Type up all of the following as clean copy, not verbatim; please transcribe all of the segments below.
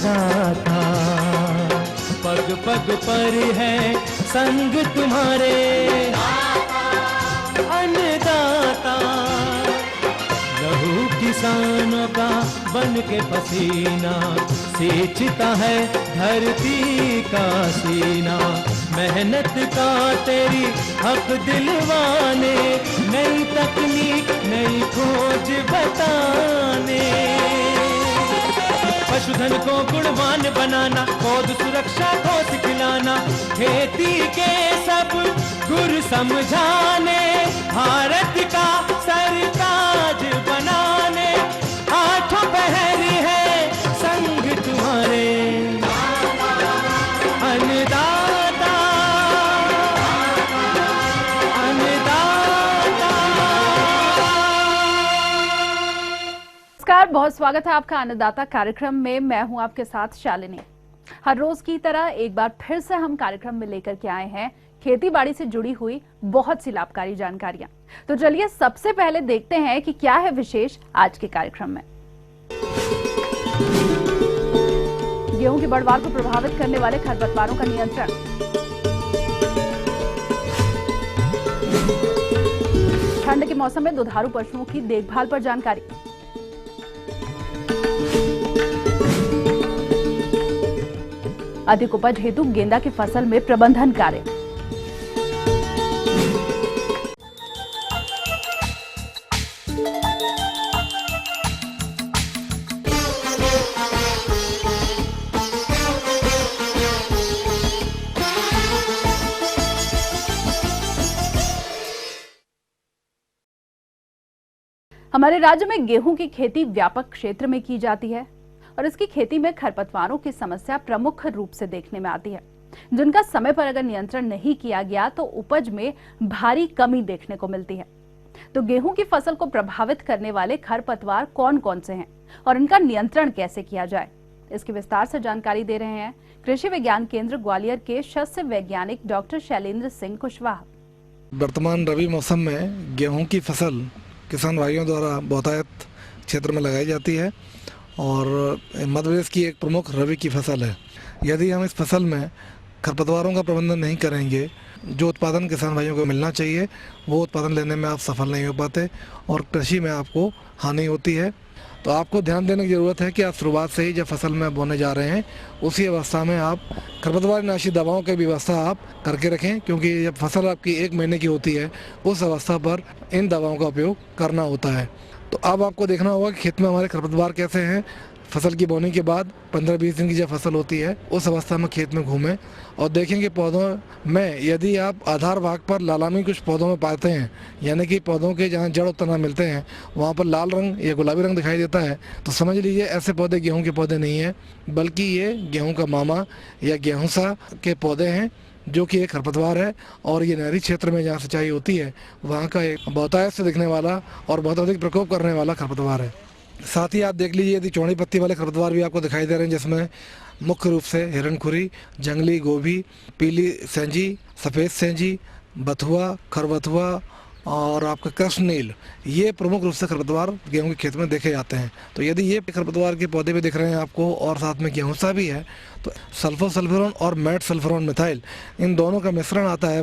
अन्नदाता, पग पग पर है संग तुम्हारे अन्नदाता। लहू किसानों का बन के पसीना सींचता है धरती का सीना। मेहनत का तेरी हक दिलवाने, नई तकनीक नई खोज बताने। पशुधन को गुणवान बनाना, पौध सुरक्षा को सिखलाना, खेती के सब गुर समझाने, भारत का सरताज बनाने। आठों पहर है संग तुम्हारे अन्नदाता, अन्नदाता। नमस्कार, बहुत स्वागत है आपका अन्नदाता कार्यक्रम में। मैं हूं आपके साथ शालिनी। हर रोज की तरह एक बार फिर से हम कार्यक्रम में लेकर के आए हैं खेती बाड़ी से जुड़ी हुई बहुत सी लाभकारी जानकारियां। तो चलिए सबसे पहले देखते हैं कि क्या है विशेष आज के कार्यक्रम में। गेहूं की बढ़वार को प्रभावित करने वाले खरपतवारों का नियंत्रण, ठंड के मौसम में दुधारू पशुओं की देखभाल पर जानकारी, अधिक उपज हेतु गेंदा की फसल में प्रबंधन कार्य, हमारे राज्य में गेहूं की खेती व्यापक क्षेत्र में की जाती है और इसकी खेती में खरपतवारों की समस्या प्रमुख रूप से देखने में आती है, जिनका समय पर अगर नियंत्रण नहीं किया गया तो उपज में भारी कमी देखने को मिलती है। तो गेहूं की फसल को प्रभावित करने वाले खरपतवार कौन कौन से हैं और इनका नियंत्रण कैसे किया जाए, इसकी विस्तार से जानकारी दे रहे हैं कृषि विज्ञान केंद्र ग्वालियर के शस्य वैज्ञानिक डॉक्टर शैलेंद्र सिंह कुशवाहा। वर्तमान रबी मौसम में गेहूं की फसल किसान भाइयों द्वारा बहुतायत क्षेत्र में लगाई जाती है और मध्य प्रदेश की एक प्रमुख रबी की फसल है। यदि हम इस फसल में खरपतवारों का प्रबंधन नहीं करेंगे, जो उत्पादन किसान भाइयों को मिलना चाहिए वो उत्पादन लेने में आप सफल नहीं हो पाते और कृषि में आपको हानि होती है। तो आपको ध्यान देने की ज़रूरत है कि आप शुरुआत से ही जब फसल में बोने जा रहे हैं उसी अवस्था में आप खरपतवार नाशी दवाओं की व्यवस्था आप करके रखें, क्योंकि जब फसल आपकी 1 महीने की होती है उस अवस्था पर इन दवाओं का उपयोग करना होता है। तो अब आपको देखना होगा कि खेत में हमारे खरपतवार कैसे हैं। फसल की बोने के बाद 15-20 दिन की जब फसल होती है उस अवस्था में खेत में घूमें और देखें कि पौधों में यदि आप आधार भाग पर लालामी कुछ पौधों में पाते हैं, यानी कि पौधों के जहाँ जड़ तना मिलते हैं वहाँ पर लाल रंग या गुलाबी रंग दिखाई देता है, तो समझ लीजिए ऐसे पौधे गेहूं के पौधे नहीं हैं, बल्कि ये गेहूं का मामा या गेहूंसा के पौधे हैं, जो कि एक खरपतवार है। और ये नहरी क्षेत्र में जहाँ सिंचाई होती है वहाँ का एक बहुतायत से दिखने वाला और बहुत अधिक प्रकोप करने वाला खरपतवार है। साथ ही आप देख लीजिए यदि चौड़ी पत्ती वाले खरपतवार भी आपको दिखाई दे रहे हैं, जिसमें मुख्य रूप से हिरणखुरी, जंगली गोभी, पीली सेंजी, सफ़ेद सेंजी, बथुआ, खरबथुआ और आपका कृष्णनील, ये प्रमुख रूप से खरपतवार गेहूं के खेत में देखे जाते हैं। तो यदि ये खरपतवार के पौधे भी दिख रहे हैं आपको और साथ में गेहूंसा भी है, तो सल्फोसल्फ्यूरॉन और मेट सल्फ्यूरॉन मिथाइल, इन दोनों का मिश्रण आता है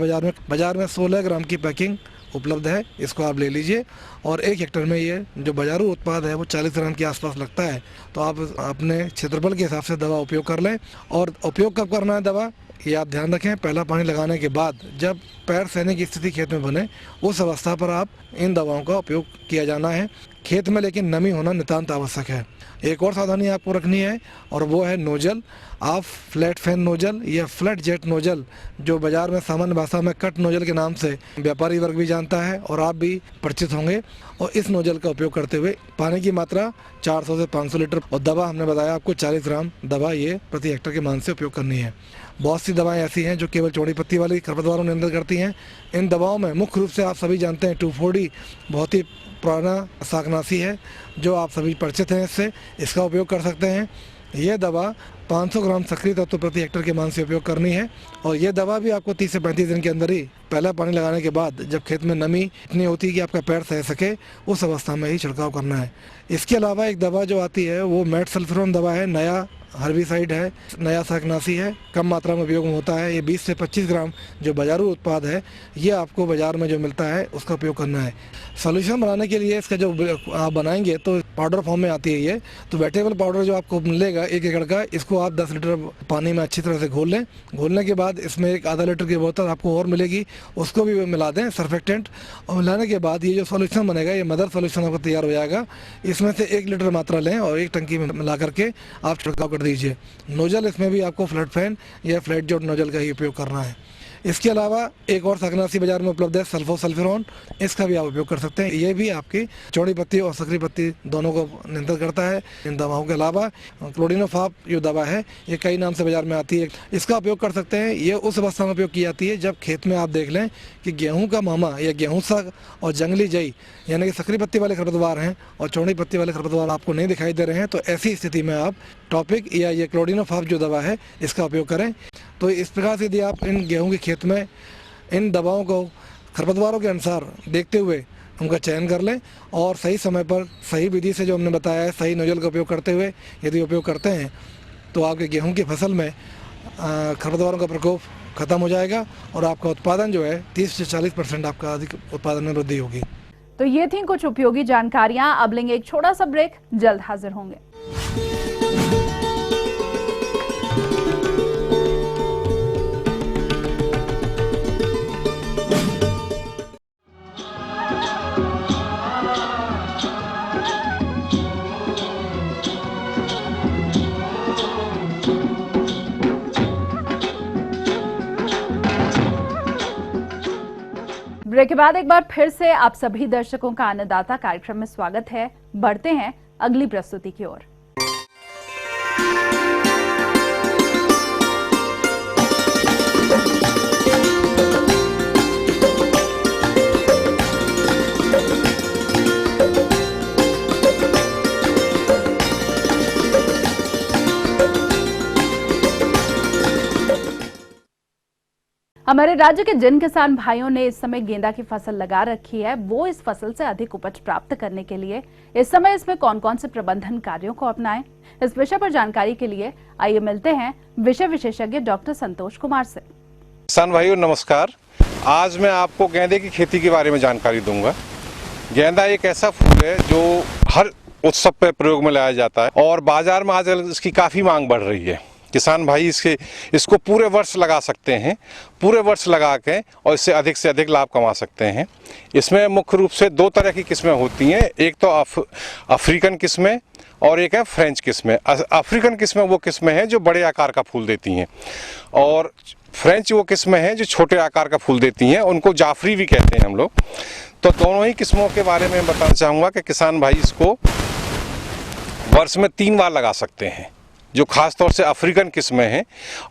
बाजार में 16 ग्राम की पैकिंग उपलब्ध है, इसको आप ले लीजिए। और 1 हेक्टेयर में ये जो बाजारू उत्पाद है वो 40 ग्राम के आसपास लगता है। तो आप अपने क्षेत्रफल के हिसाब से दवा उपयोग कर लें। और उपयोग कब करना है दवा, ये आप ध्यान रखें, पहला पानी लगाने के बाद जब पैर सहने की स्थिति खेत में बने उस अवस्था पर आप इन दवाओं का उपयोग किया जाना है। खेत में लेकिन नमी होना नितांत आवश्यक है। एक और सावधानी आपको रखनी है और वो है नोजल। आप फ्लैट फैन नोजल या फ्लैट जेट नोजल, जो बाजार में सामान्य भाषा में कट नोजल के नाम से व्यापारी वर्ग भी जानता है और आप भी परिचित होंगे, और इस नोजल का उपयोग करते हुए पानी की मात्रा 400 से 500 लीटर और दवा हमने बताया आपको 40 ग्राम दवा ये प्रति हेक्टेयर के मान से उपयोग करनी है। बहुत सी दवाएं ऐसी हैं जो केवल चौड़ी पत्ती वाली खरपतवारों नियंत्रण करती हैं। इन दवाओं में मुख्य रूप से आप सभी जानते हैं 2,4-D बहुत ही पुराना शाकनाशी है जो आप सभी परिचित हैं, इसका उपयोग कर सकते हैं। ये दवा 500 ग्राम सक्रिय तत्व प्रति हेक्टेयर के मान से उपयोग करनी है और ये दवा भी आपको 30 से 35 दिन के अंदर ही पहला पानी लगाने के बाद जब खेत में नमी इतनी होती है कि आपका पैर सह सके उस अवस्था में ही छिड़काव करना है। इसके अलावा एक दवा जो आती है वो मेट सल्फ्यूरॉन दवा है, नया हर्बिसाइड है, नया शाकनाशी है, कम मात्रा में उपयोग में होता है। ये 20 से 25 ग्राम जो बाजारू उत्पाद है ये आपको बाजार में जो मिलता है उसका उपयोग करना है। सॉल्यूशन बनाने के लिए इसका जो आप बनाएंगे तो पाउडर फॉर्म में आती है ये, तो वेटेबल पाउडर जो आपको मिलेगा 1 एकड़ का, इसको आप 10 लीटर पानी में अच्छी तरह से घोल लें। घोलने के बाद इसमें एक आधा लीटर की बोतल आपको और मिलेगी, उसको भी मिला दें सर्फेक्टेंट, और मिलाने के बाद ये जो सॉल्यूशन बनेगा ये मदर सॉल्यूशन आपका तैयार हो जाएगा। इसमें से 1 लीटर मात्रा लें और एक टंकी में मिला करके आप छिड़काव कर दीजिए। नोजल इसमें भी आपको फ्लड फैन या फ्लैट जोट नोजल का ही उपयोग करना है। इसके अलावा एक और शाकनाशी बाजार में उपलब्ध है सल्फोसल्फिरोन, इसका भी आप उपयोग कर सकते हैं। ये भी आपकी चौड़ी पत्ती और सकरी पत्ती दोनों को नियंत्रित करता है। इन दवाओं के अलावा क्लोडिनोफाप जो दवा है ये कई नाम से बाजार में आती है, इसका उपयोग कर सकते हैं। ये उस अवस्था में उपयोग की जाती है जब खेत में आप देख लें कि गेहूँ का मामा या गेहूँ साग और जंगली जई यानी कि सकरी पत्ती वाले खरपतवार हैं और चौड़ी पत्ती वाले खरपतवार आपको नहीं दिखाई दे रहे हैं, तो ऐसी स्थिति में आप टॉपिक या ये क्लोडिनोफाप जो दवा है इसका उपयोग करें। तो इस प्रकार से यदि आप इन गेहूं के खेत में इन दवाओं को खरपतवारों के अनुसार देखते हुए उनका चयन कर लें और सही समय पर सही विधि से जो हमने बताया है सही नोजल का उपयोग करते हुए यदि उपयोग करते हैं तो आपके गेहूं की फसल में खरपतवारों का प्रकोप खत्म हो जाएगा और आपका उत्पादन जो है 30 से 40% आपका अधिक उत्पादन में वृद्धि होगी। तो ये थी कुछ उपयोगी जानकारियां। अब लेंगे एक छोटा सा ब्रेक, जल्द हाजिर होंगे। ब्रेक के बाद एक बार फिर से आप सभी दर्शकों का अन्नदाता कार्यक्रम में स्वागत है। बढ़ते हैं अगली प्रस्तुति की ओर। हमारे राज्य के जिन किसान भाइयों ने इस समय गेंदा की फसल लगा रखी है वो इस फसल से अधिक उपज प्राप्त करने के लिए इस समय इसमें कौन कौन से प्रबंधन कार्यों को अपनाएं, इस विषय पर जानकारी के लिए आइए मिलते हैं विषय विशेषज्ञ डॉक्टर संतोष कुमार से। किसान भाइयों नमस्कार। आज मैं आपको गेंदे की खेती के बारे में जानकारी दूंगा। गेंदा एक ऐसा फूल है जो हर उत्सव पर प्रयोग में लाया जाता है और बाजार में आजकल इसकी काफी मांग बढ़ रही है। किसान भाई इसको पूरे वर्ष लगा सकते हैं, पूरे वर्ष लगा के और इससे अधिक लाभ कमा सकते हैं। इसमें मुख्य रूप से 2 तरह की किस्में होती हैं, एक तो अफ्रीकन किस्में और एक है फ्रेंच किस्में। अफ्रीकन किस्में वो किस्में हैं जो बड़े आकार का फूल देती हैं और फ्रेंच वो किस्में हैं जो छोटे आकार का फूल देती हैं, उनको जाफरी भी कहते हैं हम लोग। तो दोनों ही किस्मों के बारे में बताना चाहूँगा कि किसान भाई इसको वर्ष में 3 बार लगा सकते हैं, जो खास तौर से अफ्रीकन किस्में हैं।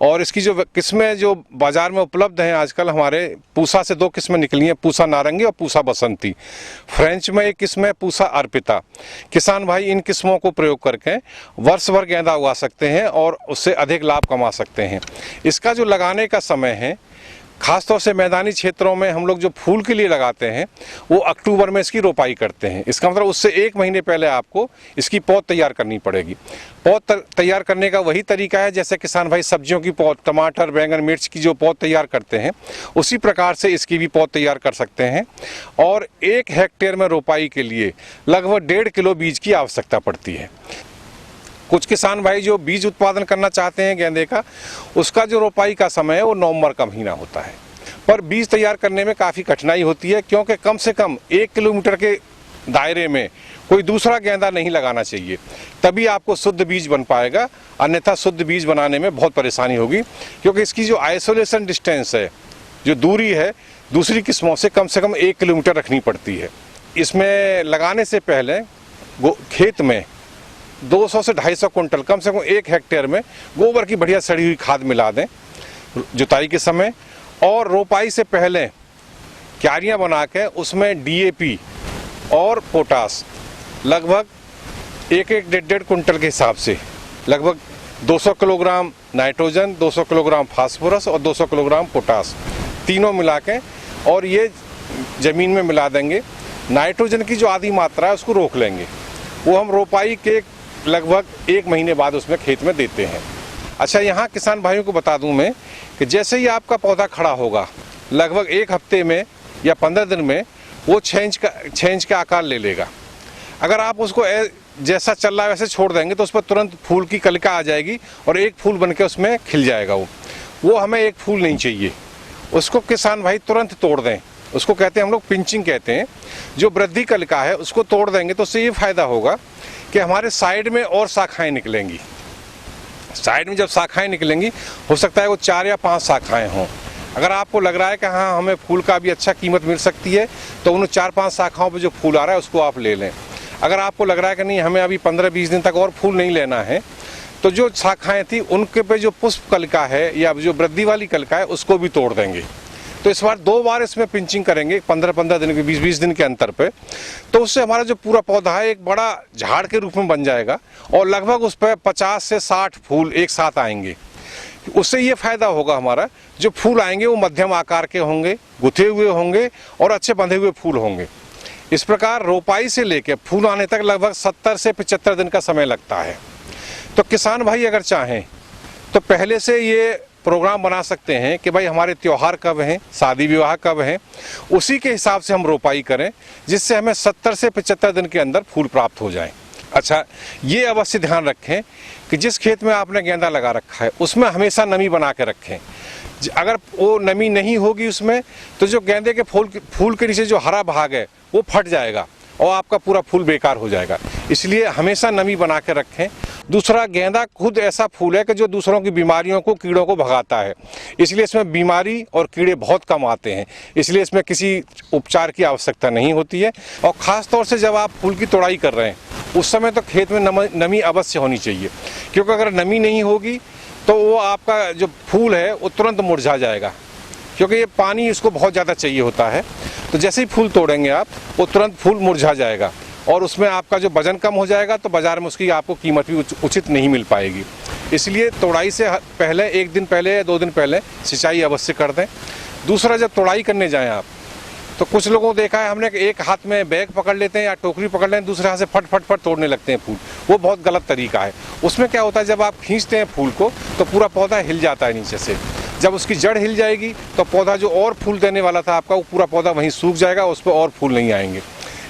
और इसकी जो किस्में जो बाज़ार में उपलब्ध हैं आजकल, हमारे पूसा से 2 किस्में निकली हैं, पूसा नारंगी और पूसा बसंती। फ्रेंच में एक किस्म है पूसा अर्पिता। किसान भाई इन किस्मों को प्रयोग करके वर्ष भर गेंदा उगा सकते हैं और उससे अधिक लाभ कमा सकते हैं। इसका जो लगाने का समय है, खास तौर से मैदानी क्षेत्रों में हम लोग जो फूल के लिए लगाते हैं वो अक्टूबर में इसकी रोपाई करते हैं। इसका मतलब उससे 1 महीने पहले आपको इसकी पौध तैयार करनी पड़ेगी। पौध तैयार करने का वही तरीका है जैसे किसान भाई सब्जियों की पौध, टमाटर, बैंगन, मिर्च की जो पौध तैयार करते हैं उसी प्रकार से इसकी भी पौध तैयार कर सकते हैं। और 1 हेक्टेयर में रोपाई के लिए लगभग 1.5 किलो बीज की आवश्यकता पड़ती है। कुछ किसान भाई जो बीज उत्पादन करना चाहते हैं गेंदे का, उसका जो रोपाई का समय है वो नवंबर का महीना होता है। पर बीज तैयार करने में काफ़ी कठिनाई होती है क्योंकि कम से कम 1 किलोमीटर के दायरे में कोई दूसरा गेंदा नहीं लगाना चाहिए, तभी आपको शुद्ध बीज बन पाएगा। अन्यथा शुद्ध बीज बनाने में बहुत परेशानी होगी क्योंकि इसकी जो आइसोलेशन डिस्टेंस है, जो दूरी है दूसरी किस्मों से कम 1 किलोमीटर रखनी पड़ती है। इसमें लगाने से पहले खेत में 200 से 250 कुंटल कम से कम 1 हेक्टेयर में गोबर की बढ़िया सड़ी हुई खाद मिला दें जुताई के समय। और रोपाई से पहले क्यारियां बना के उसमें डीएपी और पोटास लगभग 1-1.5 कुंटल के हिसाब से लगभग 200 किलोग्राम नाइट्रोजन, 200 किलोग्राम फास्फोरस और 200 किलोग्राम पोटास तीनों मिला के और ये ज़मीन में मिला देंगे। नाइट्रोजन की जो आधी मात्रा है उसको रोक लेंगे, वो हम रोपाई के लगभग 1 महीने बाद उसमें खेत में देते हैं। अच्छा, यहाँ किसान भाइयों को बता दूं मैं कि जैसे ही आपका पौधा खड़ा होगा, लगभग 1 हफ्ते में या 15 दिन में वो 6 इंच का आकार ले लेगा। अगर आप उसको जैसा चल रहा है वैसे छोड़ देंगे तो उस पर तुरंत फूल की कलिका आ जाएगी और एक फूल बनके उसमें खिल जाएगा। वो हमें एक फूल नहीं चाहिए, उसको किसान भाई तुरंत तोड़ दें। उसको कहते हैं हम लोग पिंचिंग कहते हैं। जो वृद्धि कलिका है उसको तोड़ देंगे तो उससे ये फायदा होगा कि हमारे साइड में और शाखाएं निकलेंगी। साइड में जब शाखाएं निकलेंगी, हो सकता है वो 4 या 5 शाखाएं हों। अगर आपको लग रहा है कि हाँ हमें फूल का भी अच्छा कीमत मिल सकती है, तो उन 4-5 शाखाओं पे जो फूल आ रहा है उसको आप ले लें। अगर आपको लग रहा है कि नहीं हमें अभी 15-20 दिन तक और फूल नहीं लेना है, तो जो शाखाएं थी उनके पे जो पुष्प कलिका है या जो वृद्धि वाली कलिका है उसको भी तोड़ देंगे। तो इस बार 2 बार इसमें पिंचिंग करेंगे 15-15 दिन के 20-20 दिन के अंतर पे, तो उससे हमारा जो पूरा पौधा है एक बड़ा झाड़ के रूप में बन जाएगा और लगभग उस पर 50 से 60 फूल एक साथ आएंगे। उससे ये फायदा होगा हमारा, जो फूल आएंगे वो मध्यम आकार के होंगे, गुथे हुए होंगे और अच्छे बंधे हुए फूल होंगे। इस प्रकार रोपाई से लेकर फूल आने तक लगभग 70 से 75 दिन का समय लगता है। तो किसान भाई अगर चाहें तो पहले से ये प्रोग्राम बना सकते हैं कि भाई हमारे त्योहार कब हैं, शादी विवाह कब हैं, उसी के हिसाब से हम रोपाई करें, जिससे हमें 70 से 75 दिन के अंदर फूल प्राप्त हो जाएं। अच्छा, ये अवश्य ध्यान रखें कि जिस खेत में आपने गेंदा लगा रखा है उसमें हमेशा नमी बना के रखें। अगर वो नमी नहीं होगी उसमें, तो जो गेंदे के फूल के नीचे जो हरा भाग है वो फट जाएगा और आपका पूरा फूल बेकार हो जाएगा। इसलिए हमेशा नमी बना के रखें। दूसरा, गेंदा खुद ऐसा फूल है कि जो दूसरों की बीमारियों को, कीड़ों को भगाता है, इसलिए इसमें बीमारी और कीड़े बहुत कम आते हैं। इसलिए इसमें किसी उपचार की आवश्यकता नहीं होती है। और ख़ास तौर से जब आप फूल की तोड़ाई कर रहे हैं उस समय तो खेत में नमी अवश्य होनी चाहिए, क्योंकि अगर नमी नहीं होगी तो वो आपका जो फूल है वो तुरंत मुरझा जाएगा, क्योंकि ये पानी इसको बहुत ज़्यादा चाहिए होता है। तो जैसे ही फूल तोड़ेंगे आप, वो तुरंत फूल मुरझा जाएगा और उसमें आपका जो वजन कम हो जाएगा, तो बाज़ार में उसकी आपको कीमत भी उचित नहीं मिल पाएगी। इसलिए तोड़ाई से पहले 1 दिन पहले या 2 दिन पहले सिंचाई अवश्य कर दें। दूसरा, जब तोड़ाई करने जाएं आप, तो कुछ लोगों को देखा है हमने कि एक हाथ में बैग पकड़ लेते हैं या टोकरी पकड़ लेते हैं, दूसरे हाथ से फट फट फट तोड़ने लगते हैं फूल। वो बहुत गलत तरीका है। उसमें क्या होता है, जब आप खींचते हैं फूल को तो पूरा पौधा हिल जाता है नीचे से। जब उसकी जड़ हिल जाएगी तो पौधा जो और फूल देने वाला था आपका, वो पूरा पौधा वहीं सूख जाएगा, उस पर और फूल नहीं आएंगे।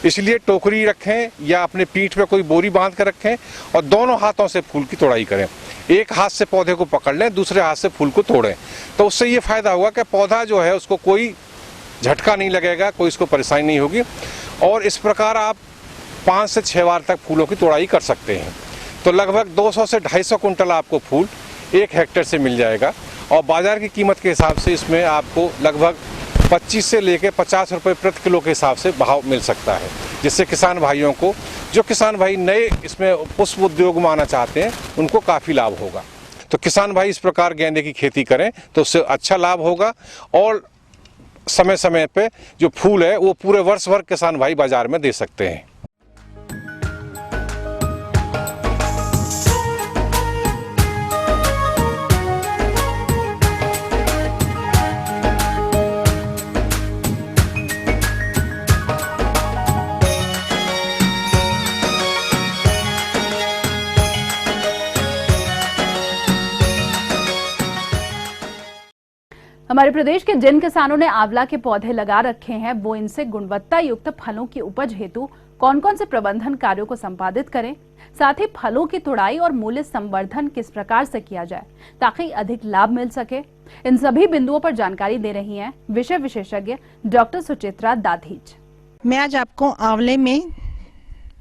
इसलिए टोकरी रखें या अपने पीठ पे कोई बोरी बांध कर रखें और दोनों हाथों से फूल की तोड़ाई करें। एक हाथ से पौधे को पकड़ लें, दूसरे हाथ से फूल को तोड़ें। तो उससे ये फायदा होगा कि पौधा जो है उसको कोई झटका नहीं लगेगा, कोई इसको परेशानी नहीं होगी। और इस प्रकार आप 5 से 6 बार तक फूलों की तोड़ाई कर सकते हैं। तो लगभग 200 से 250 कुंटल आपको फूल 1 हेक्टेयर से मिल जाएगा। और बाजार की कीमत के हिसाब से इसमें आपको लगभग 25 से लेकर 50 रुपये प्रति किलो के हिसाब से भाव मिल सकता है, जिससे किसान भाइयों को, जो किसान भाई नए इसमें पुष्प उद्योग में आना चाहते हैं, उनको काफ़ी लाभ होगा। तो किसान भाई इस प्रकार गेंदे की खेती करें तो उससे अच्छा लाभ होगा और समय समय पे जो फूल है वो पूरे वर्ष भर किसान भाई बाजार में दे सकते हैं। हमारे प्रदेश के जिन किसानों ने आंवला के पौधे लगा रखे हैं, वो इनसे गुणवत्ता युक्त फलों की उपज हेतु कौन कौन से प्रबंधन कार्यों को संपादित करें, साथ ही फलों की तुड़ाई और मूल्य संवर्धन किस प्रकार से किया जाए ताकि अधिक लाभ मिल सके, इन सभी बिंदुओं पर जानकारी दे रही हैं विषय विशेषज्ञ डॉक्टर सुचित्रा दाधीच। मैं आज आपको आंवले में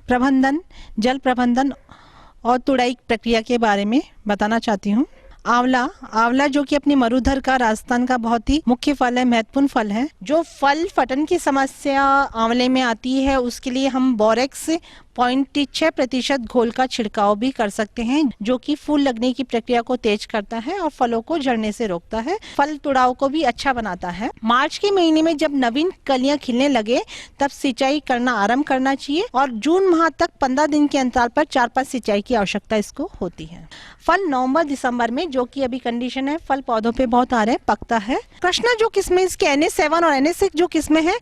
प्रबंधन, जल प्रबंधन और तुड़ाई प्रक्रिया के बारे में बताना चाहती हूँ। आंवला जो कि अपनी मरुधर का, राजस्थान का बहुत ही मुख्य फल है, महत्वपूर्ण फल है। जो फल फटन की समस्या आंवले में आती है, उसके लिए हम बोरेक्स 0.6% घोल का छिड़काव भी कर सकते हैं, जो कि फूल लगने की प्रक्रिया को तेज करता है और फलों को झड़ने से रोकता है, फल तुड़ाव को भी अच्छा बनाता है। मार्च के महीने में जब नवीन कलियां खिलने लगे तब सिंचाई करना आरंभ करना चाहिए और जून माह तक 15 दिन के अंतराल पर 4-5 सिंचाई की आवश्यकता इसको होती है। फल नवंबर दिसंबर में, जो कि अभी कंडीशन है, फल पौधों पे बहुत आ रहे हैं, पकता है। कृष्णा जो किस्में इसके NS7 और NS6 जो किस्में हैं,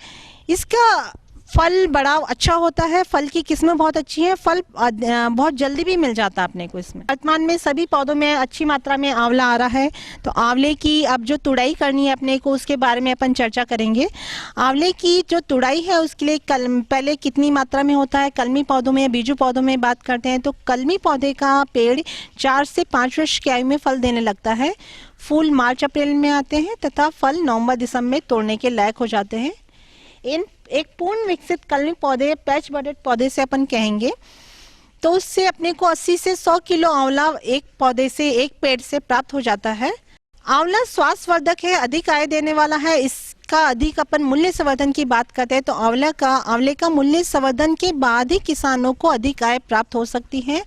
इसका फल बड़ा अच्छा होता है, फल की किस्में बहुत अच्छी हैं, फल बहुत जल्दी भी मिल जाता है अपने को इसमें। वर्तमान में सभी पौधों में अच्छी मात्रा में आंवला आ रहा है, तो आंवले की अब जो तुड़ाई करनी है अपने को उसके बारे में अपन चर्चा करेंगे। आंवले की जो तुड़ाई है उसके लिए पहले कितनी मात्रा में होता है, कलमी पौधों में, बीजू पौधों में बात करते हैं तो कलमी पौधे का पेड़ 4 से 5 वर्ष की आयु में फल देने लगता है। फूल मार्च अप्रैल में आते हैं तथा फल नवंबर दिसंबर में तोड़ने के लायक हो जाते हैं। इन एक पूर्ण विकसित कलमी पौधे, पैच बडेड पौधे से अपन कहेंगे, तो उससे अपने को 80 से 100 किलो आंवला एक पौधे से, एक पेड़ से प्राप्त हो जाता है। आंवला स्वास्थ्यवर्धक है, अधिक आय देने वाला है। इसका अधिक अपन मूल्य संवर्धन की बात करते हैं तो आंवले का मूल्य संवर्धन के बाद ही किसानों को अधिक आय प्राप्त हो सकती है।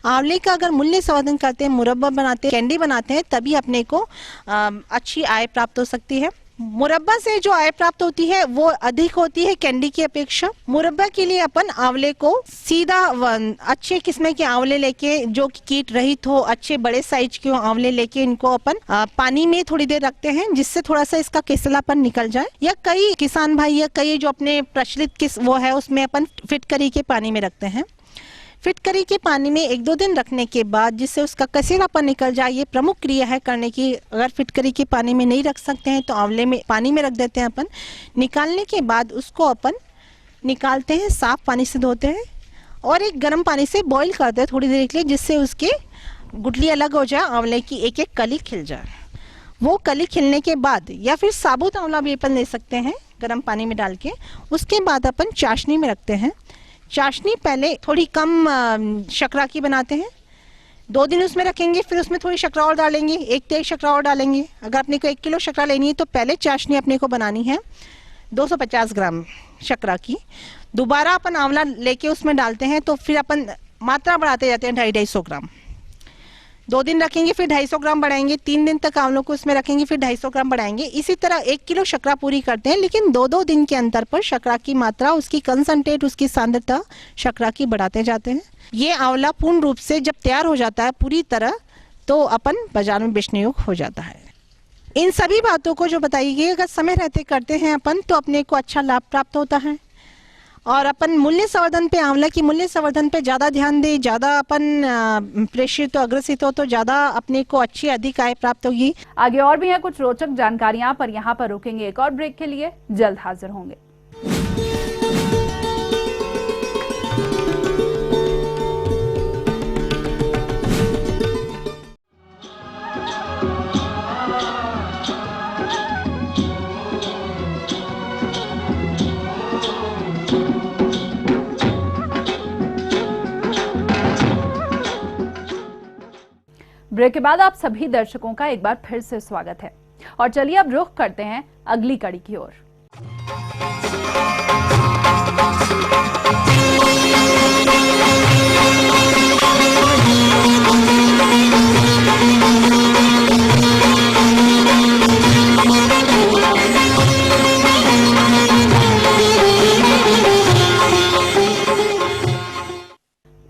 आंवले का अगर मूल्य संवर्धन करते हैं, मुरब्बा बनाते हैं, कैंडी बनाते हैं, तभी अपने को अच्छी आय प्राप्त हो सकती है। मुरब्बा से जो आय प्राप्त होती है वो अधिक होती है कैंडी की अपेक्षा। मुरब्बा के लिए अपन आंवले को सीधा अच्छे किस्म के आंवले लेके, जो कीट रहित हो, अच्छे बड़े साइज के आंवले लेके इनको अपन पानी में थोड़ी देर रखते हैं जिससे थोड़ा सा इसका केसलापन निकल जाए। या कई किसान भाई या कई जो अपने प्रचलित वो है उसमें अपन फिटकरी के पानी में रखते हैं। फिटकरी के पानी में 1-2 दिन रखने के बाद जिससे उसका कसीरापन निकल जाए, ये प्रमुख क्रिया है करने की। अगर फिटकरी के पानी में नहीं रख सकते हैं तो आंवले में पानी में रख देते हैं अपन। निकालने के बाद उसको अपन निकालते हैं, साफ पानी से धोते हैं और एक गर्म पानी से बॉईल करते हैं थोड़ी देर के लिए, जिससे उसके गुठली अलग हो जाए, आंवले की एक एक कली खिल जाए। वो कली खिलने के बाद या फिर साबुत आंवला भी अपन ले सकते हैं गर्म पानी में डाल के। उसके बाद अपन चाशनी में रखते हैं। चाशनी पहले थोड़ी कम शक्करा की बनाते हैं, 2 दिन उसमें रखेंगे, फिर उसमें थोड़ी शक्करा और डालेंगे, 1 तेज शक्करा और डालेंगे। अगर अपने को 1 किलो शक्करा लेनी है तो पहले चाशनी अपने को बनानी है 250 ग्राम शक्करा की। दोबारा अपन आंवला लेके उसमें डालते हैं तो फिर अपन मात्रा बढ़ाते जाते हैं 250 ग्राम। 2 दिन रखेंगे फिर 250 ग्राम बढ़ाएंगे, 3 दिन तक आंवलों को उसमें रखेंगे फिर 250 ग्राम बढ़ाएंगे। इसी तरह 1 किलो शक्करा पूरी करते हैं, लेकिन 2-2 दिन के अंतर पर शक्करा की मात्रा, उसकी कंसंट्रेट, उसकी सांद्रता शक्करा की बढ़ाते जाते हैं। ये आंवला पूर्ण रूप से जब तैयार हो जाता है पूरी तरह, तो अपन बाजार में बेचने योग्य हो जाता है। इन सभी बातों को जो बताई गई अगर समय रहते करते हैं अपन तो अपने को अच्छा लाभ प्राप्त होता है। और अपन मूल्य संवर्धन पे, आंवला की मूल्य संवर्धन पे ज़्यादा ध्यान दें, ज़्यादा अपन प्रेषित हो, अग्रसित हो तो ज़्यादा अपने को अच्छी अधिक आय प्राप्त होगी। आगे और भी है कुछ रोचक जानकारियां, पर यहाँ पर रुकेंगे एक और ब्रेक के लिए, जल्द हाजिर होंगे। ब्रेक के बाद आप सभी दर्शकों का एक बार फिर से स्वागत है और चलिए अब रुख करते हैं अगली कड़ी की ओर।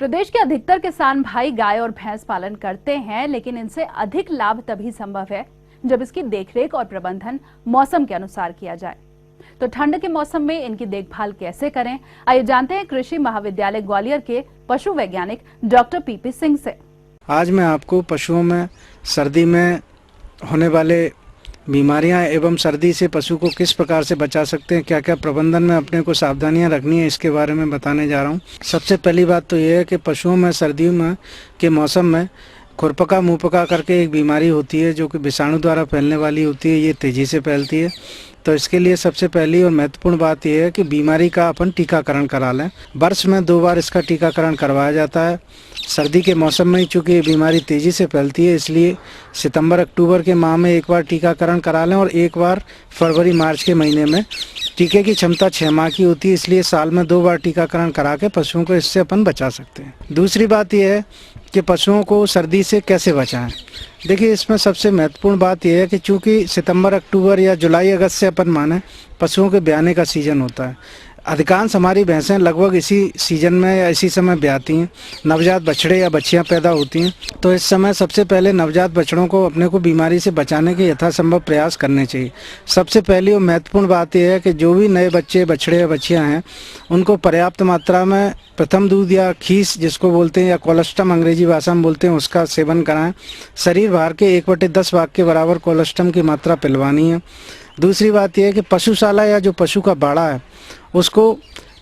प्रदेश के अधिकतर किसान भाई गाय और भैंस पालन करते हैं, लेकिन इनसे अधिक लाभ तभी संभव है जब इसकी देखरेख और प्रबंधन मौसम के अनुसार किया जाए। तो ठंड के मौसम में इनकी देखभाल कैसे करें, आइए जानते हैं कृषि महाविद्यालय ग्वालियर के पशु वैज्ञानिक डॉक्टर पीपी सिंह से। आज मैं आपको पशुओं में सर्दी में होने वाले बीमारियां एवं सर्दी से पशु को किस प्रकार से बचा सकते हैं, क्या क्या प्रबंधन में अपने को सावधानियां रखनी है, इसके बारे में बताने जा रहा हूं। सबसे पहली बात तो ये है कि पशुओं में सर्दियों में के मौसम में खुरपका मुंहपका करके एक बीमारी होती है जो कि विषाणु द्वारा फैलने वाली होती है। ये तेज़ी से फैलती है, तो इसके लिए सबसे पहली और महत्वपूर्ण बात यह है कि बीमारी का अपन टीकाकरण करा लें। वर्ष में 2 बार इसका टीकाकरण करवाया जाता है। सर्दी के मौसम में ही चूँकि ये बीमारी तेज़ी से फैलती है, इसलिए सितंबर अक्टूबर के माह में 1 बार टीकाकरण करा लें और 1 बार फरवरी मार्च के महीने में। टीके की क्षमता 6 माह की होती है, इसलिए साल में 2 बार टीकाकरण करा के पशुओं को इससे अपन बचा सकते हैं। दूसरी बात यह है कि पशुओं को सर्दी से कैसे बचाएं। देखिए, इसमें सबसे महत्वपूर्ण बात यह है कि चूँकि सितंबर अक्टूबर या जुलाई अगस्त से अपन माने पशुओं के ब्याने का सीजन होता है। अधिकांश हमारी भैंसें लगभग इसी सीजन में या इसी समय ब्याती हैं, नवजात बछड़े या बच्चियां पैदा होती हैं। तो इस समय सबसे पहले नवजात बछड़ों को अपने को बीमारी से बचाने के यथासंभव प्रयास करने चाहिए। सबसे पहली और महत्वपूर्ण बात यह है कि जो भी नए बच्चे बछड़े या बच्चियां हैं उनको पर्याप्त मात्रा में प्रथम दूध या खीस जिसको बोलते हैं या कोलेस्ट्रम अंग्रेजी भाषा में बोलते हैं उसका सेवन कराएं। शरीर भार के 1/10 भाग के बराबर कोलेस्ट्रम की मात्रा पिलवानी है। दूसरी बात यह है कि पशुशाला या जो पशु का बाड़ा है उसको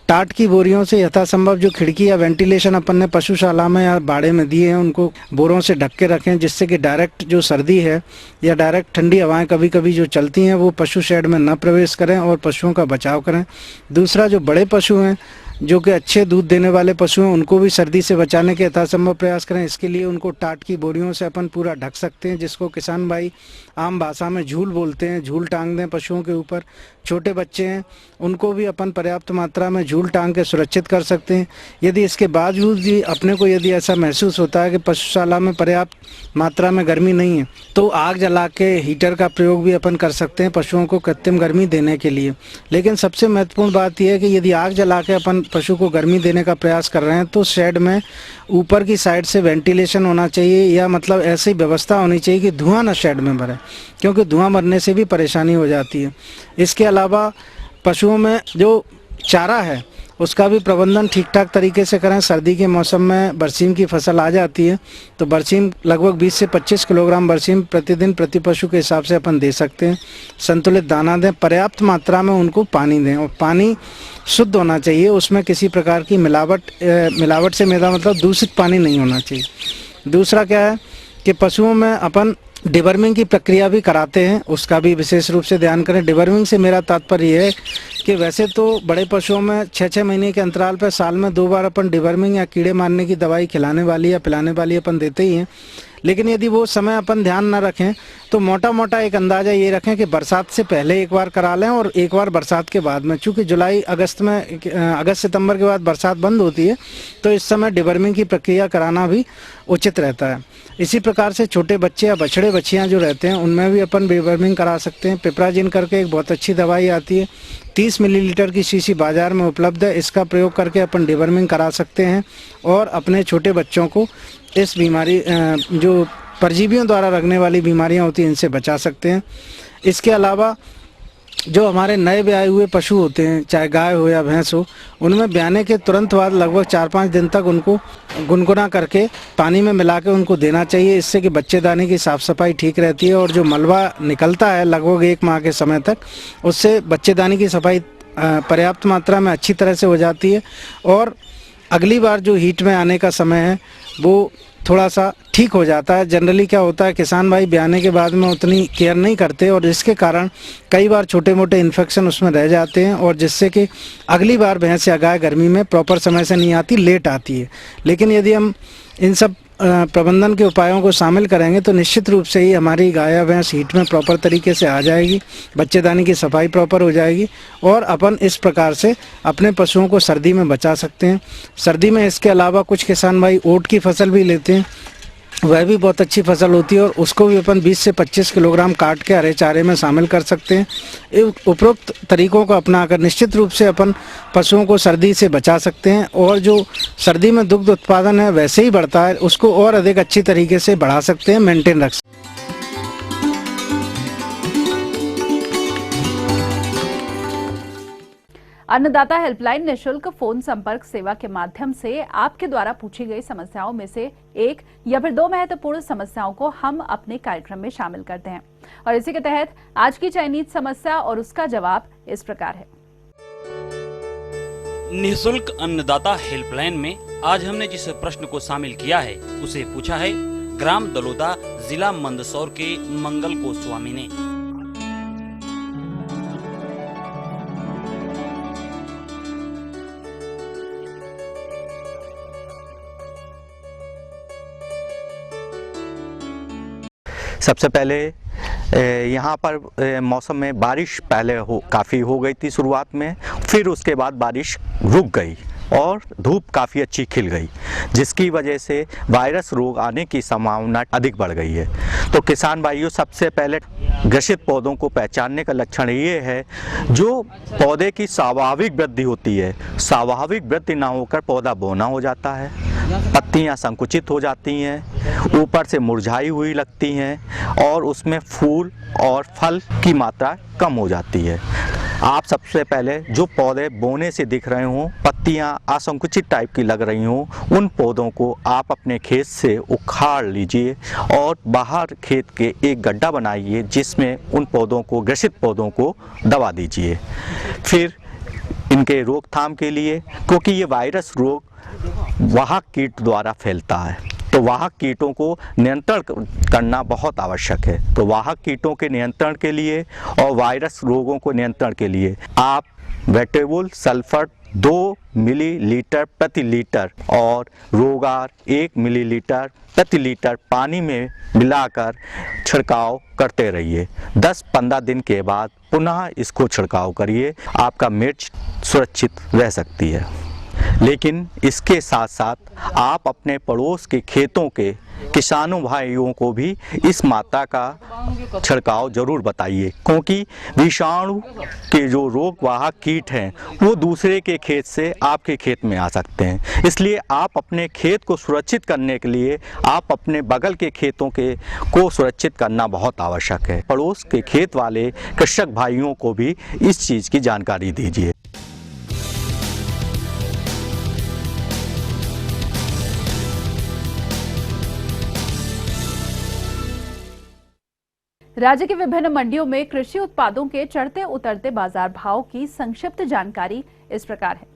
टाट की बोरियों से यथासंभव जो खिड़की या वेंटिलेशन अपन ने पशुशाला में या बाड़े में दिए हैं उनको बोरों से ढक के रखें, जिससे कि डायरेक्ट जो सर्दी है या डायरेक्ट ठंडी हवाएं कभी कभी जो चलती हैं वो पशु शेड में न प्रवेश करें और पशुओं का बचाव करें। दूसरा, जो बड़े पशु हैं जो कि अच्छे दूध देने वाले पशु हैं उनको भी सर्दी से बचाने के यथासंभव प्रयास करें। इसके लिए उनको टाट की बोरियों से अपन पूरा ढक सकते हैं, जिसको किसान भाई आम भाषा में झूल बोलते हैं। झूल टांग दें पशुओं के ऊपर। छोटे बच्चे हैं उनको भी अपन पर्याप्त मात्रा में झूल टांग के सुरक्षित कर सकते हैं। यदि इसके बावजूद भी अपने को यदि ऐसा महसूस होता है कि पशुशाला में पर्याप्त मात्रा में गर्मी नहीं है तो आग जला के हीटर का प्रयोग भी अपन कर सकते हैं पशुओं को कृत्रिम गर्मी देने के लिए। लेकिन सबसे महत्वपूर्ण बात यह है कि यदि आग जला के अपन पशु को गर्मी देने का प्रयास कर रहे हैं तो शेड में ऊपर की साइड से वेंटिलेशन होना चाहिए, या मतलब ऐसी व्यवस्था होनी चाहिए कि धुआं न शेड में भरे, क्योंकि धुआं मरने से भी परेशानी हो जाती है। इसके अलावा पशुओं में जो चारा है उसका भी प्रबंधन ठीक ठाक तरीके से करें। सर्दी के मौसम में बरसीम की फसल आ जाती है तो बरसीम लगभग 20 से 25 किलोग्राम बरसीम प्रतिदिन प्रति पशु के हिसाब से अपन दे सकते हैं। संतुलित दाना दें, पर्याप्त मात्रा में उनको पानी दें और पानी शुद्ध होना चाहिए, उसमें किसी प्रकार की मिलावट से मेरा मतलब दूषित पानी नहीं होना चाहिए। दूसरा क्या है कि पशुओं में अपन डिवर्मिंग की प्रक्रिया भी कराते हैं, उसका भी विशेष रूप से ध्यान करें। डिवर्मिंग से मेरा तात्पर्य ये है कि वैसे तो बड़े पशुओं में 6-6 महीने के अंतराल पर साल में 2 बार अपन डिवर्मिंग या कीड़े मारने की दवाई खिलाने वाली या पिलाने वाली अपन देते ही हैं। लेकिन यदि वो समय अपन ध्यान ना रखें तो मोटा मोटा एक अंदाज़ा ये रखें कि बरसात से पहले एक बार करा लें और एक बार बरसात के बाद में। चूँकि अगस्त सितंबर के बाद बरसात बंद होती है तो इस समय डिवर्मिंग की प्रक्रिया कराना भी उचित रहता है। इसी प्रकार से छोटे बच्चे या बछड़े बच्चियां जो रहते हैं उनमें भी अपन डिवर्मिंग करा सकते हैं। पिपराजिन करके एक बहुत अच्छी दवाई आती है, 30 मिलीलीटर की शीशी बाजार में उपलब्ध है, इसका प्रयोग करके अपन डिवर्मिंग करा सकते हैं और अपने छोटे बच्चों को इस बीमारी जो परजीवियों द्वारा लगने वाली बीमारियां होती हैं इनसे बचा सकते हैं। इसके अलावा जो हमारे नए ब्याए हुए पशु होते हैं, चाहे गाय हो या भैंस हो, उनमें ब्याने के तुरंत बाद लगभग 4-5 दिन तक उनको गुनगुना करके पानी में मिला के उनको देना चाहिए। इससे कि बच्चेदानी की साफ़ सफाई ठीक रहती है और जो मलबा निकलता है लगभग 1 माह के समय तक, उससे बच्चेदानी की सफाई पर्याप्त मात्रा में अच्छी तरह से हो जाती है और अगली बार जो हीट में आने का समय है वो थोड़ा सा ठीक हो जाता है। जनरली क्या होता है, किसान भाई ब्याने के बाद में उतनी केयर नहीं करते और इसके कारण कई बार छोटे मोटे इन्फेक्शन उसमें रह जाते हैं और जिससे कि अगली बार भैंस या गाय गर्मी में प्रॉपर समय से नहीं आती, लेट आती है। लेकिन यदि हम इन सब प्रबंधन के उपायों को शामिल करेंगे तो निश्चित रूप से ही हमारी गाय या भैंस हीट में प्रॉपर तरीके से आ जाएगी, बच्चेदानी की सफाई प्रॉपर हो जाएगी और अपन इस प्रकार से अपने पशुओं को सर्दी में बचा सकते हैं। सर्दी में इसके अलावा कुछ किसान भाई ओट की फसल भी लेते हैं, वह भी बहुत अच्छी फसल होती है और उसको भी अपन 20 से 25 किलोग्राम काट के हरे चारे में शामिल कर सकते हैं। उपरोक्त तरीकों को अपनाकर निश्चित रूप से अपन पशुओं को सर्दी से बचा सकते हैं और जो सर्दी में दुग्ध उत्पादन है वैसे ही बढ़ता है, उसको और अधिक अच्छी तरीके से बढ़ा सकते हैं, मेंटेन रख सकते हैं। अन्नदाता हेल्पलाइन निःशुल्क फोन संपर्क सेवा के माध्यम से आपके द्वारा पूछी गई समस्याओं में से एक या फिर 2 महत्वपूर्ण समस्याओं को हम अपने कार्यक्रम में शामिल करते हैं और इसी के तहत आज की चयनित समस्या और उसका जवाब इस प्रकार है। निःशुल्क अन्नदाता हेल्पलाइन में आज हमने जिस प्रश्न को शामिल किया है उसे पूछा है ग्राम दलोदा, जिला मंदसौर के मंगल गोस्वामी ने। सबसे पहले यहाँ पर मौसम में बारिश पहले काफ़ी हो गई थी शुरुआत में, फिर उसके बाद बारिश रुक गई और धूप काफ़ी अच्छी खिल गई, जिसकी वजह से वायरस रोग आने की संभावना अधिक बढ़ गई है। तो किसान भाइयों, सबसे पहले ग्रसित पौधों को पहचानने का लक्षण ये है, जो पौधे की स्वाभाविक वृद्धि होती है, स्वाभाविक वृद्धि ना होकर पौधा बौना हो जाता है, पत्तियां संकुचित हो जाती हैं, ऊपर से मुरझाई हुई लगती हैं और उसमें फूल और फल की मात्रा कम हो जाती है। आप सबसे पहले जो पौधे बोने से दिख रहे हों, पत्तियां असंकुचित टाइप की लग रही हों, उन पौधों को आप अपने खेत से उखाड़ लीजिए और बाहर खेत के एक गड्ढा बनाइए, जिसमें उन पौधों को, ग्रसित पौधों को दबा दीजिए। फिर इनके रोकथाम के लिए, क्योंकि ये वायरस रोग वाहक कीट द्वारा फैलता है, तो वाहक कीटों को नियंत्रण करना बहुत आवश्यक है। तो वाहक कीटों के नियंत्रण के लिए और वायरस रोगों को नियंत्रण के लिए आप वेटेबुल सल्फर 2 मिलीलीटर प्रति लीटर और रोगार 1 मिलीलीटर प्रति लीटर पानी में मिलाकर छिड़काव करते रहिए। 10-15 दिन के बाद पुनः इसको छिड़काव करिए, आपका मिर्च सुरक्षित रह सकती है। लेकिन इसके साथ साथ आप अपने पड़ोस के खेतों के किसानों भाइयों को भी इस मात्रा का छिड़काव जरूर बताइए, क्योंकि विषाणु के जो रोग वाहक कीट हैं वो दूसरे के खेत से आपके खेत में आ सकते हैं। इसलिए आप अपने खेत को सुरक्षित करने के लिए आप अपने बगल के खेतों को सुरक्षित करना बहुत आवश्यक है। पड़ोस के खेत वाले कृषक भाइयों को भी इस चीज़ की जानकारी दीजिए। राज्य की विभिन्न मंडियों में कृषि उत्पादों के चढ़ते उतरते बाजार भाव की संक्षिप्त जानकारी इस प्रकार है।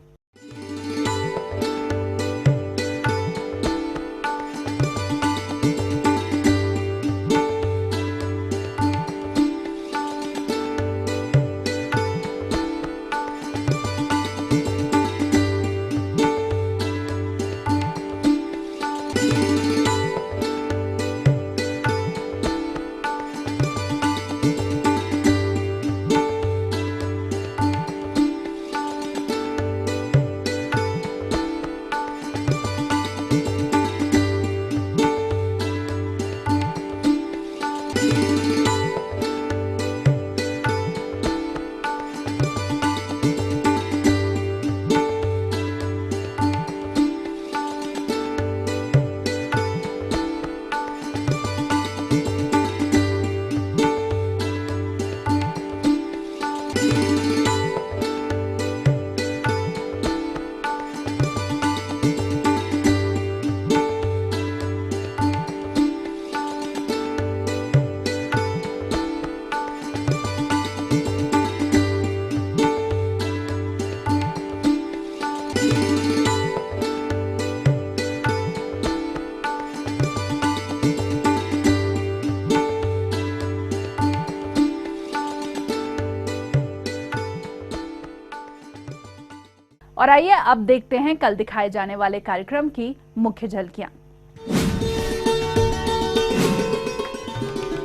और आइए अब देखते हैं कल दिखाए जाने वाले कार्यक्रम की मुख्य झलकियां।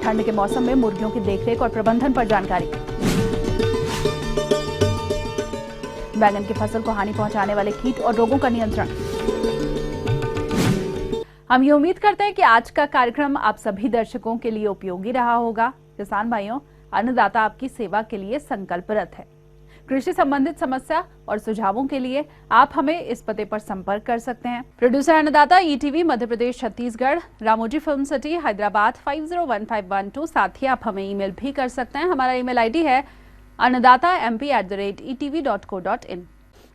ठंड के मौसम में मुर्गियों की देखरेख और प्रबंधन पर जानकारी। बैंगन की फसल को हानि पहुंचाने वाले कीट और रोगों का नियंत्रण। हम ये उम्मीद करते हैं कि आज का कार्यक्रम आप सभी दर्शकों के लिए उपयोगी रहा होगा। किसान भाइयों, अन्नदाता आपकी सेवा के लिए संकल्परत है। कृषि संबंधित समस्या और सुझावों के लिए आप हमें इस पते पर संपर्क कर सकते हैं। प्रोड्यूसर अन्नदाता, ETV, Madhya Pradesh, Chhattisgarh, Ramoji film city, Hyderabad 501512। साथ ही आप हमें ईमेल भी कर सकते हैं। हमारा ईमेल आईडी है annadatamp@etv.co.in।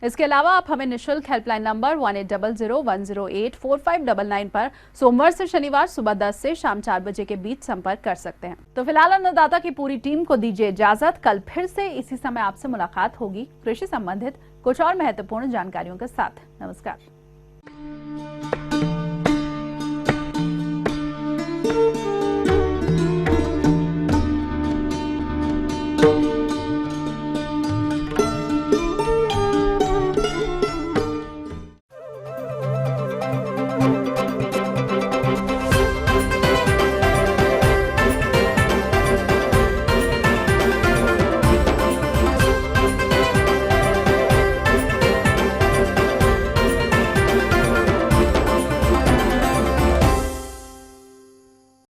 इसके अलावा आप हमें निःशुल्क हेल्पलाइन नंबर 1800-108-4599 पर सोमवार से शनिवार सुबह 10 से शाम 4 बजे के बीच संपर्क कर सकते हैं। तो फिलहाल अन्नदाता की पूरी टीम को दीजिए इजाजत। कल फिर से इसी समय आपसे मुलाकात होगी कृषि संबंधित कुछ और महत्वपूर्ण जानकारियों के साथ। नमस्कार।